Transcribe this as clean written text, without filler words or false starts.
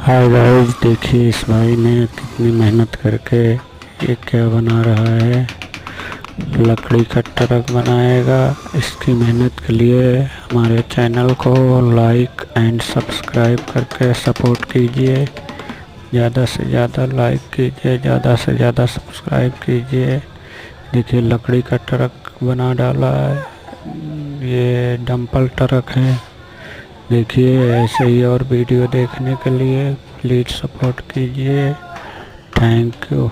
Hi guys, देखिए इस भाई ने कितनी मेहनत करके ये क्या बना रहा है। लकड़ी का ट्रक बनाएगा। इसकी मेहनत के लिए हमारे चैनल को लाइक एंड सब्सक्राइब करके सपोर्ट कीजिए। ज़्यादा से ज़्यादा लाइक कीजिए, ज़्यादा से ज़्यादा सब्सक्राइब कीजिए। देखिए लकड़ी का ट्रक बना डाला है। ये डंपल ट्रक है। देखिए ऐसे ही और वीडियो देखने के लिए प्लीज़ सपोर्ट कीजिए। Thank you.